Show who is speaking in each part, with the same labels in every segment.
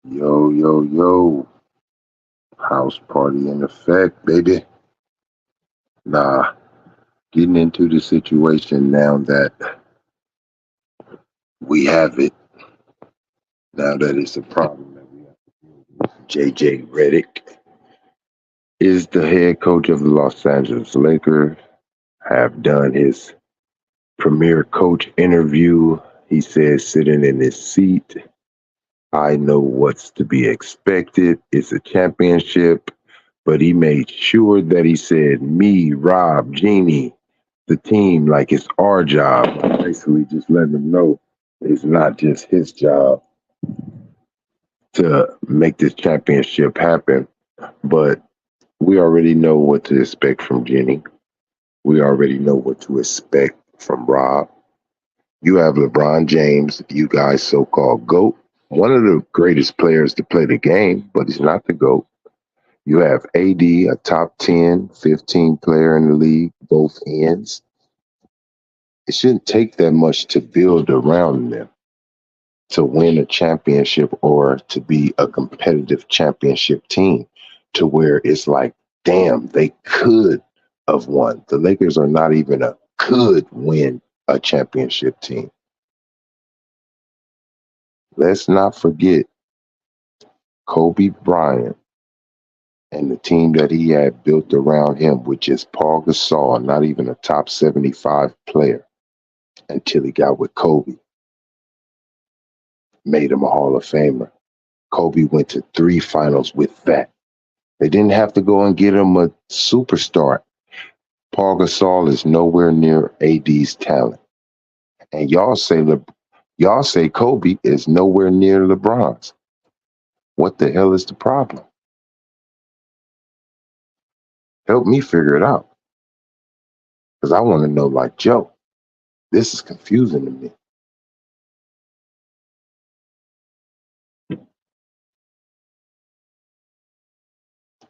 Speaker 1: Yo, yo, yo. House party in effect, baby. Nah, getting into the situation now that we have it, now that it's a problem that we have. JJ Reddick is the head coach of the Los Angeles Lakers, have done his premier coach interview. He says, sitting in his seat, I know what's to be expected. It's a championship. But he made sure that he said, me, Rob, Jeannie, the team, like it's our job. Basically, just letting them know it's not just his job to make this championship happen. But we already know what to expect from Jenny. We already know what to expect from Rob. You have LeBron James, you guys so called GOAT, one of the greatest players to play the game, but he's not the GOAT. You have AD, a top 10, 15 player in the league, both ends. It shouldn't take that much to build around them to win a championship or to be a competitive championship team to where it's like, damn, they could have won. The Lakers are not even a could win a championship team. Let's not forget Kobe Bryant and the team that he had built around him, which is Paul Gasol, not even a top 75 player until he got with Kobe, made him a Hall of Famer. Kobe went to 3 finals with that. They didn't have to go and get him a superstar. Paul Gasol is nowhere near AD's talent. And y'all say Kobe is nowhere near LeBron's. What the hell is the problem? Help me figure it out. Because I want to know, like Joe, this is confusing to me.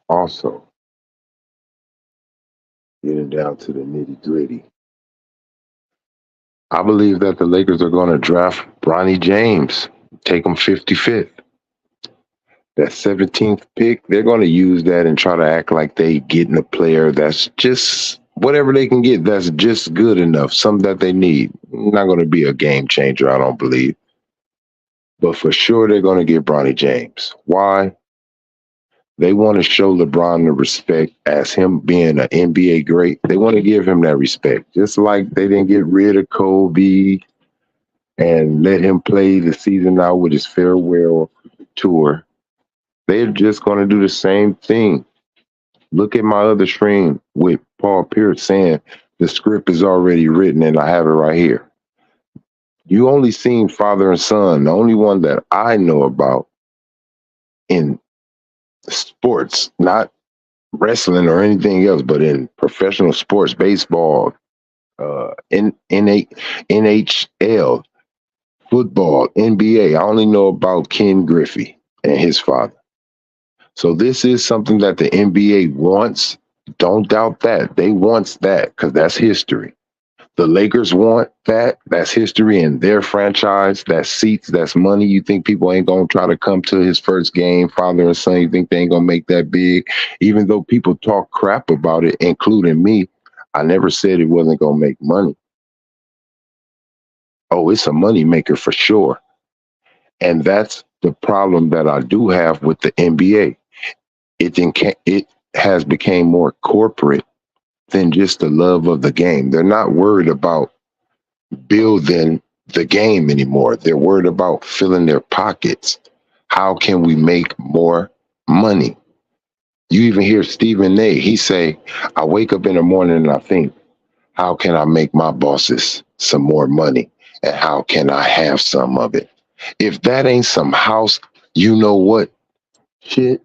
Speaker 1: Also, getting down to the nitty gritty, I believe that the Lakers are going to draft Bronny James, take him 55th. That 17th pick, they're going to use that and try to act like they getting a player that's just whatever they can get that's just good enough, something that they need. Not going to be a game changer, I don't believe. But for sure, they're going to get Bronny James. Why? They want to show LeBron the respect as him being an NBA great. They want to give him that respect. Just like they didn't get rid of Kobe and let him play the season out with his farewell tour. They're just going to do the same thing. Look at my other stream with Paul Pierce saying the script is already written and I have it right here. You only seen father and son. The only one that I know about in sports, not wrestling or anything else, but in professional sports, baseball, NHL, football, NBA. I only know about Ken Griffey and his father. So this is something that the NBA wants. Don't doubt that. They wants that because that's history. The Lakers want that. That's history in their franchise. That's seats. That's money. You think people ain't going to try to come to his first game, father and son? You think they ain't going to make that big? Even though people talk crap about it, including me, I never said it wasn't going to make money. Oh, it's a money maker for sure. And that's the problem that I do have with the NBA. It has become more corporate than just the love of the game. They're not worried about building the game anymore. They're worried about filling their pockets. How can we make more money? You even hear Stephen A. He say, I wake up in the morning and I think, how can I make my bosses some more money? And how can I have some of it? If that ain't some house, you know what shit?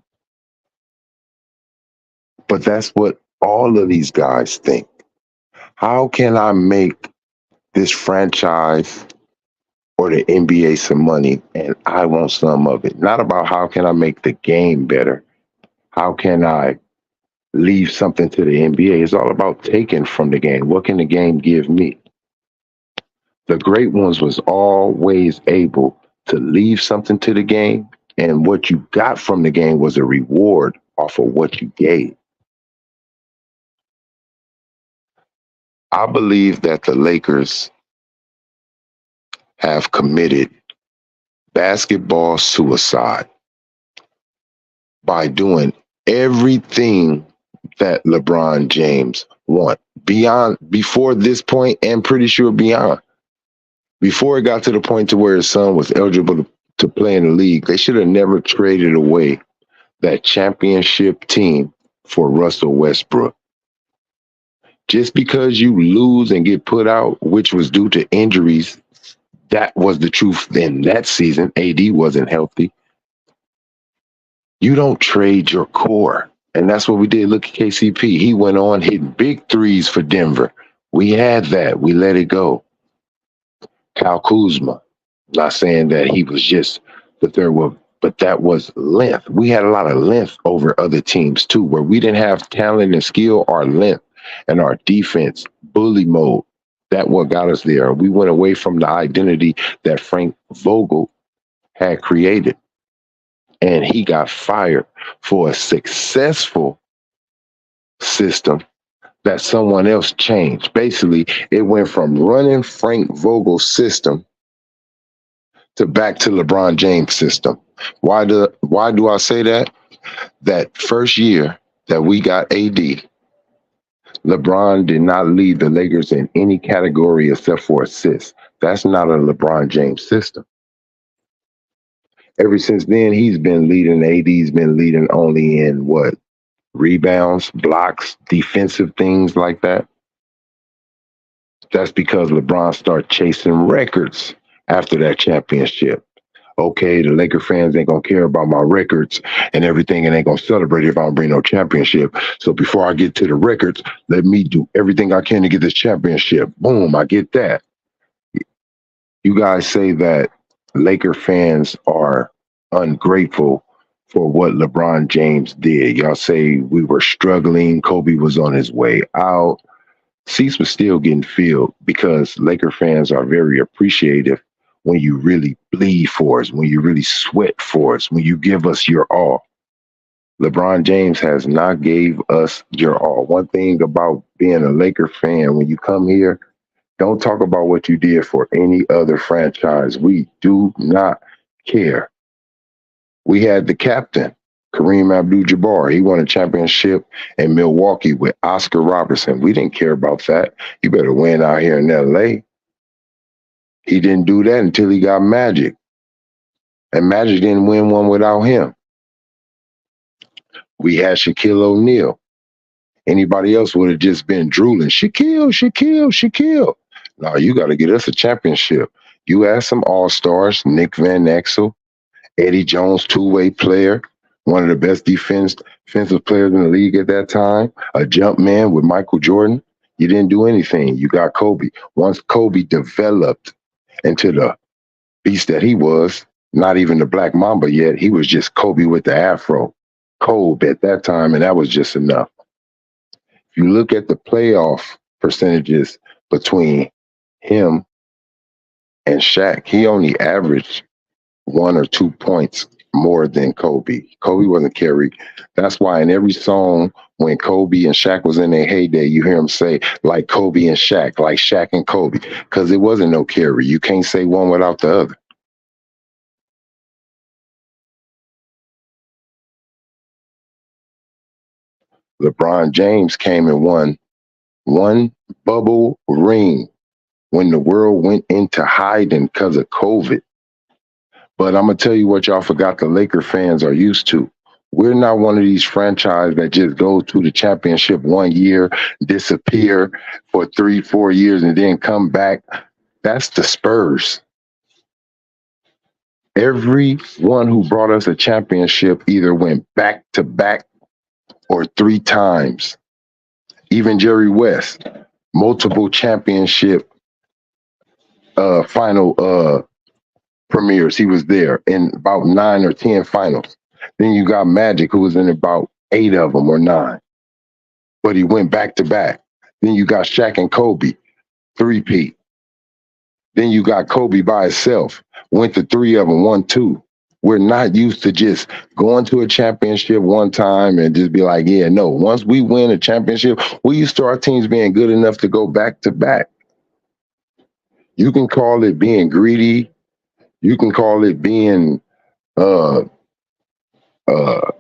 Speaker 1: But that's what all of these guys think. How can I make this franchise or the NBA some money and I want some of it? Not about how can I make the game better? How can I leave something to the NBA? It's all about taking from the game. What can the game give me? The great ones was always able to leave something to the game And what you got from the game was a reward off of what you gave. I believe that the Lakers have committed basketball suicide by doing everything that LeBron James want beyond before this point and pretty sure beyond. Before it got to the point to where his son was eligible to play in the league, they should have never traded away that championship team for Russell Westbrook. Just because you lose and get put out, which was due to injuries, that was the truth in that season. AD wasn't healthy. You don't trade your core. And that's what we did. Look at KCP. He went on hitting big threes for Denver. We had that. We let it go. Kyle Kuzma. Not saying that he was just the third one, but that was length. We had a lot of length over other teams too, where we didn't have talent and skill, our length and our defense, bully mode. That what got us there. We went away from the identity that Frank Vogel had created. And he got fired for a successful system that someone else changed. Basically, it went from running Frank Vogel's system to back to LeBron James' system. Why do I say that? That first year that we got AD, LeBron did not lead the Lakers in any category except for assists. That's not a LeBron James system. Ever since then, he's been leading. AD's been leading only in what? Rebounds, blocks, defensive things like that. That's because LeBron started chasing records after that championship. Okay, the Laker fans ain't gonna care about my records and everything, and ain't gonna celebrate if I don't bring no championship. So before I get to the records, let me do everything I can to get this championship. Boom, I get that. You guys say that Laker fans are ungrateful for what LeBron James did. Y'all say we were struggling. Kobe was on his way out. Seats were still getting filled because Laker fans are very appreciative when you really bleed for us, when you really sweat for us, when you give us your all. LeBron James has not gave us your all. One thing about being a Laker fan, when you come here, don't talk about what you did for any other franchise. We do not care. We had the captain, Kareem Abdul-Jabbar. He won a championship in Milwaukee with Oscar Robertson. We didn't care about that. You better win out here in LA. He didn't do that until he got Magic. And Magic didn't win one without him. We had Shaquille O'Neal. Anybody else would have just been drooling, Shaquille, Shaquille, Shaquille. No, you got to get us a championship. You had some all-stars, Nick Van Exel, Eddie Jones, two-way player, one of the best defensive players in the league at that time, a jump man with Michael Jordan. You didn't do anything. You got Kobe. Once Kobe developed into the beast that he was, not even the Black Mamba yet, he was just Kobe with the afro. Kobe at that time, and that was just enough. If you look at the playoff percentages between him and Shaq, he only averaged 1 or 2 points more than Kobe. Kobe wasn't carried. That's why in every song when Kobe and Shaq was in their heyday, you hear him say, like Kobe and Shaq, like Shaq and Kobe, because it wasn't no carry. You can't say one without the other. LeBron James came and won one bubble ring when the world went into hiding because of COVID. But I'm going to tell you what y'all forgot the Laker fans are used to. We're not one of these franchises that just go to the championship 1 year, disappear for 3-4 years, and then come back. That's the Spurs. Everyone who brought us a championship either went back to back or 3 times. Even Jerry West, multiple championship final premieres. He was there in about 9 or 10 finals. Then you got Magic, who was in about 8 of them or 9. But he went back to back. Then you got Shaq and Kobe, 3-peat. Then you got Kobe by himself, went to 3 of them, won 2. We're not used to just going to a championship one time and just be like, yeah, no. Once we win a championship, we used to our teams being good enough to go back to back. You can call it being greedy. You can call it being uh, uh,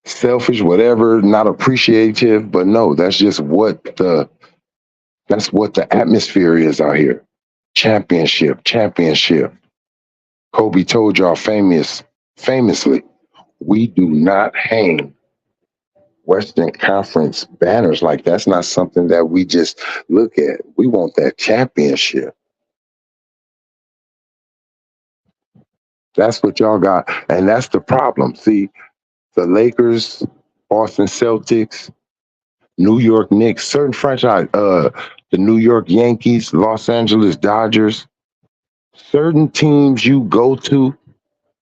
Speaker 1: selfish, whatever, not appreciative. But no, that's what the atmosphere is out here. Championship, championship. Kobe told y'all famously, we do not hang Western Conference banners. Like that's not something that we just look at. We want that championship. That's what y'all got. And that's the problem. See, the Lakers, Boston Celtics, New York Knicks, certain franchise, the New York Yankees, Los Angeles Dodgers, certain teams you go to,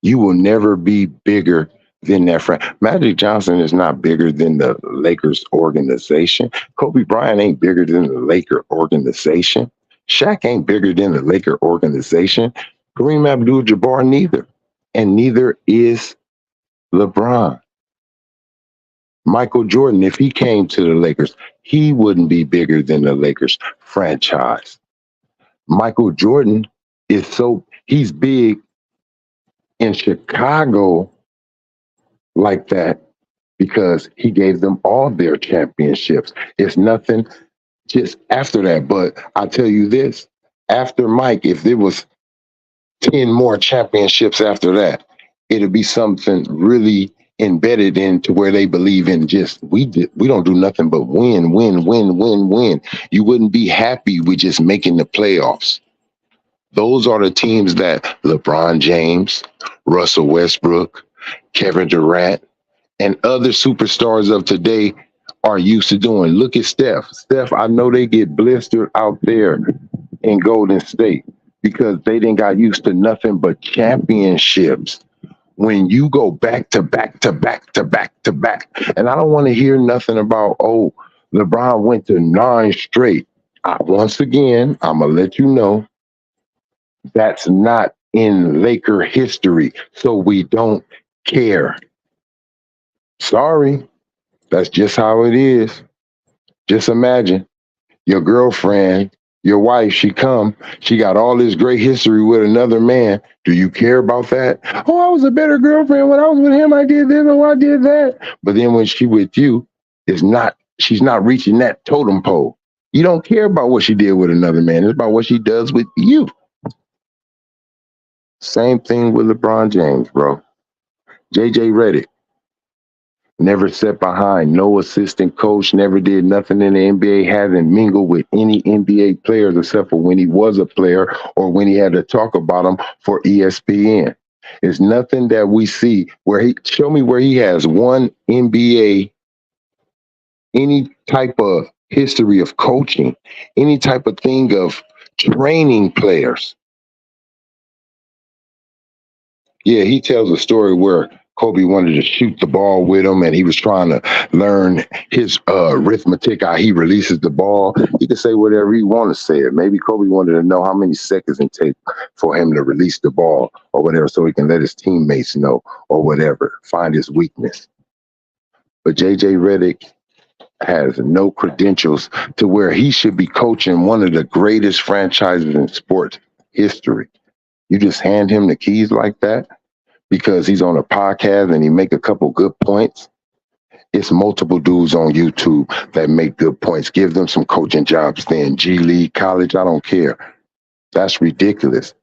Speaker 1: you will never be bigger than that friend. Magic Johnson is not bigger than the Lakers organization. Kobe Bryant ain't bigger than the Laker organization. Shaq ain't bigger than the Laker organization. Kareem Abdul-Jabbar neither. And neither is LeBron. Michael Jordan, if he came to the Lakers, he wouldn't be bigger than the Lakers franchise. Michael Jordan he's big in Chicago like that because he gave them all their championships. It's nothing just after that. But I tell you this, after Mike, if there was 10 more championships after that, it'll be something really embedded into where they believe in just we don't do nothing but win, win, win, win, win. You wouldn't be happy with just making the playoffs. Those are the teams that LeBron James, Russell Westbrook, Kevin Durant, and other superstars of today are used to doing. Look at Steph. Steph, I know they get blistered out there in Golden State because they didn't got used to nothing but championships. When you go back to back to back to back to back, and I don't want to hear nothing about, oh, LeBron went to 9 straight. Once again, I'm going to let you know that's not in Laker history, so we don't care. Sorry, that's just how it is. Just imagine your girlfriend, your wife, she got all this great history with another man. Do you care about that? Oh, I was a better girlfriend when I was with him. I did this or I did that. But then when she with you, she's not reaching that totem pole. You don't care about what she did with another man. It's about what she does with you. Same thing with LeBron James, bro. JJ Reddick never sat behind no assistant coach, never did nothing in the NBA, hasn't mingled with any NBA players except for when he was a player or when he had to talk about them for ESPN. It's nothing that we see show me where he has one NBA, any type of history of coaching, any type of thing of training players. Yeah, he tells a story where Kobe wanted to shoot the ball with him and he was trying to learn his arithmetic, how he releases the ball. He can say whatever he wants to say it. Maybe Kobe wanted to know how many seconds it takes for him to release the ball or whatever so he can let his teammates know or whatever, find his weakness. But JJ Reddick has no credentials to where he should be coaching one of the greatest franchises in sports history. You just hand him the keys like that because he's on a podcast and he make a couple good points. It's multiple dudes on YouTube that make good points. Give them some coaching jobs then. G League, college, I don't care. That's ridiculous.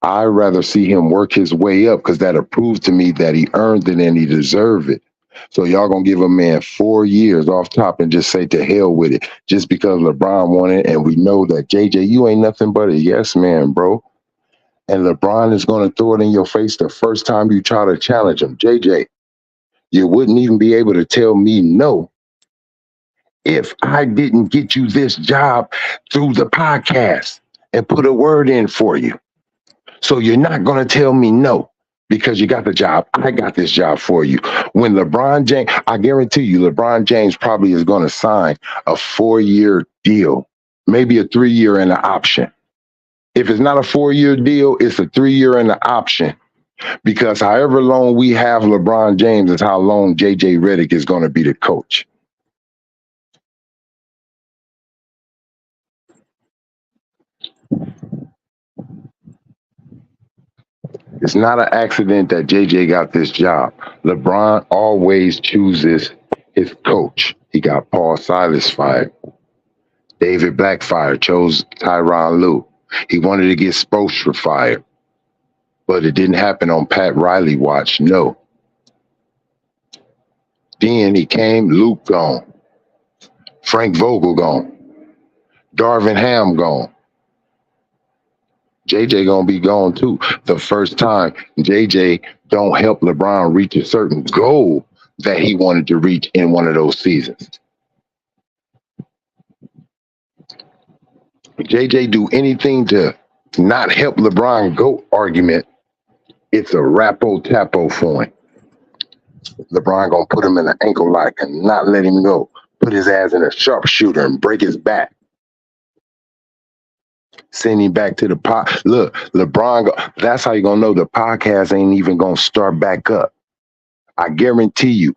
Speaker 1: I'd rather see him work his way up because that'll prove to me that he earned it and he deserved it. So y'all gonna give a man 4 years off top and just say to hell with it just because LeBron won it and we know that JJ, you ain't nothing but a yes man, bro. And LeBron is going to throw it in your face the first time you try to challenge him. JJ, you wouldn't even be able to tell me no if I didn't get you this job through the podcast and put a word in for you. So you're not going to tell me no because you got the job. I got this job for you. When LeBron James, I guarantee you, LeBron James probably is going to sign a 4-year deal, maybe a 3-year and an option. If it's not a 4-year deal, it's a 3-year and an option. Because however long we have LeBron James is how long JJ Reddick is going to be the coach. It's not an accident that JJ got this job. LeBron always chooses his coach. He got Paul Silas fired. David Blackfire chose Tyronn Lue. He wanted to get Spoelstra fired, but it didn't happen on Pat Riley watch. No. Then he came, Luke gone. Frank Vogel gone. Darvin Ham gone. JJ gonna be gone too. The first time JJ don't help LeBron reach a certain goal that he wanted to reach in one of those seasons. JJ do anything to not help LeBron GOAT argument, it's a rapo-tapo for him. LeBron gonna put him in an ankle lock and not let him go. Put his ass in a sharpshooter and break his back. Send him back to the pot. Look, LeBron, that's how you gonna know the podcast ain't even gonna start back up. I guarantee you,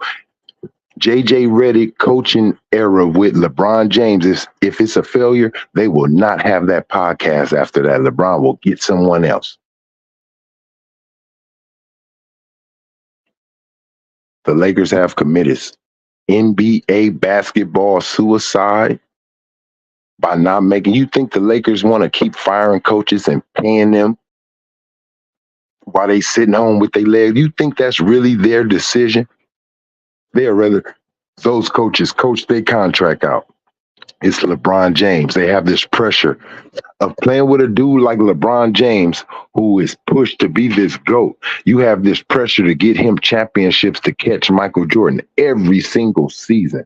Speaker 1: JJ Reddick coaching era with LeBron James, if it's a failure, they will not have that podcast after that. LeBron will get someone else. The Lakers have committed NBA basketball suicide by not making. You think the Lakers want to keep firing coaches and paying them while they sitting home with their legs? You think that's really their decision? They'd rather those coaches coach their contract out. It's LeBron James. They have this pressure of playing with a dude like LeBron James, who is pushed to be this GOAT. You have this pressure to get him championships to catch Michael Jordan every single season.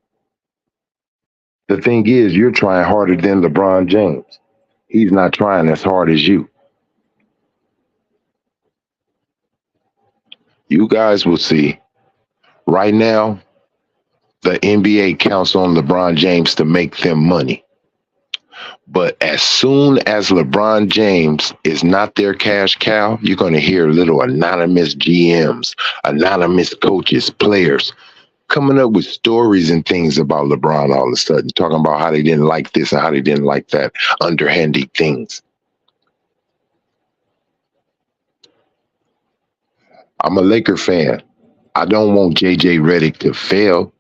Speaker 1: The thing is, you're trying harder than LeBron James. He's not trying as hard as you. You guys will see. Right now, the NBA counts on LeBron James to make them money. But as soon as LeBron James is not their cash cow, you're going to hear little anonymous GMs, anonymous coaches, players coming up with stories and things about LeBron all of a sudden, talking about how they didn't like this and how they didn't like that, underhanded things. I'm a Laker fan. I don't want JJ Reddick to fail,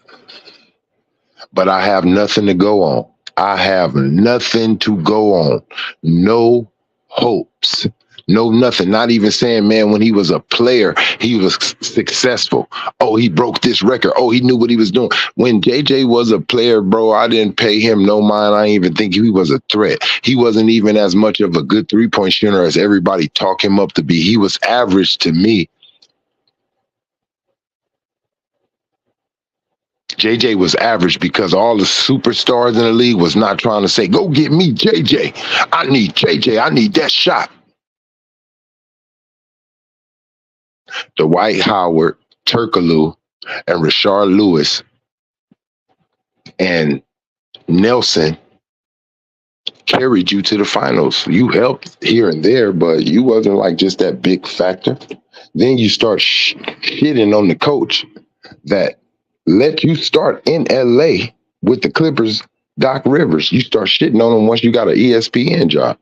Speaker 1: but I have nothing to go on. I have nothing to go on. No hopes. No nothing. Not even saying, man, when he was a player, he was successful. Oh, he broke this record. Oh, he knew what he was doing. When JJ was a player, bro, I didn't pay him no mind. I didn't even think he was a threat. He wasn't even as much of a good three-point shooter as everybody talked him up to be. He was average to me. JJ was average because all the superstars in the league was not trying to say, go get me JJ. I need JJ. I need that shot. Dwight Howard, Turkoglu, and Rashard Lewis and Nelson carried you to the finals. You helped here and there, but you wasn't like just that big factor. Then you start shitting on the coach that let you start in LA with the Clippers, Doc Rivers. You start shitting on him once you got an ESPN job.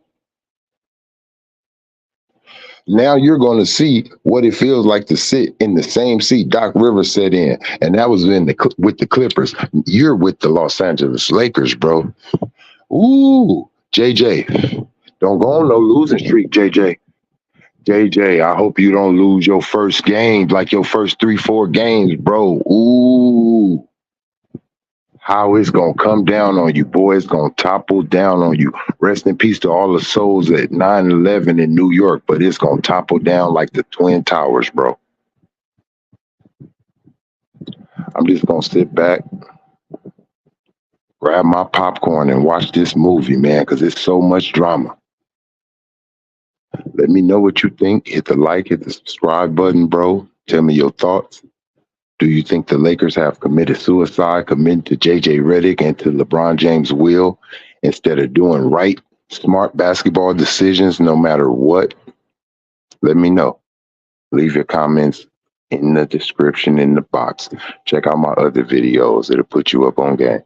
Speaker 1: Now you're going to see what it feels like to sit in the same seat Doc Rivers sat in, and that was with the Clippers. You're with the Los Angeles Lakers, bro. Ooh, JJ, don't go on no losing streak, JJ. JJ, I hope you don't lose your first game, like your first 3-4 games, bro. Ooh. How it's going to come down on you, boy. It's going to topple down on you. Rest in peace to all the souls at 9/11 in New York, but it's going to topple down like the Twin Towers, bro. I'm just going to sit back, grab my popcorn, and watch this movie, man, because it's so much drama. Let me know what you think. Hit the like, hit the subscribe button, bro. Tell me your thoughts. Do you think the Lakers have committed suicide, committed to JJ Reddick and to LeBron James' will instead of doing right, smart basketball decisions no matter what? Let me know. Leave your comments in the description in the box. Check out my other videos. It'll put you up on game.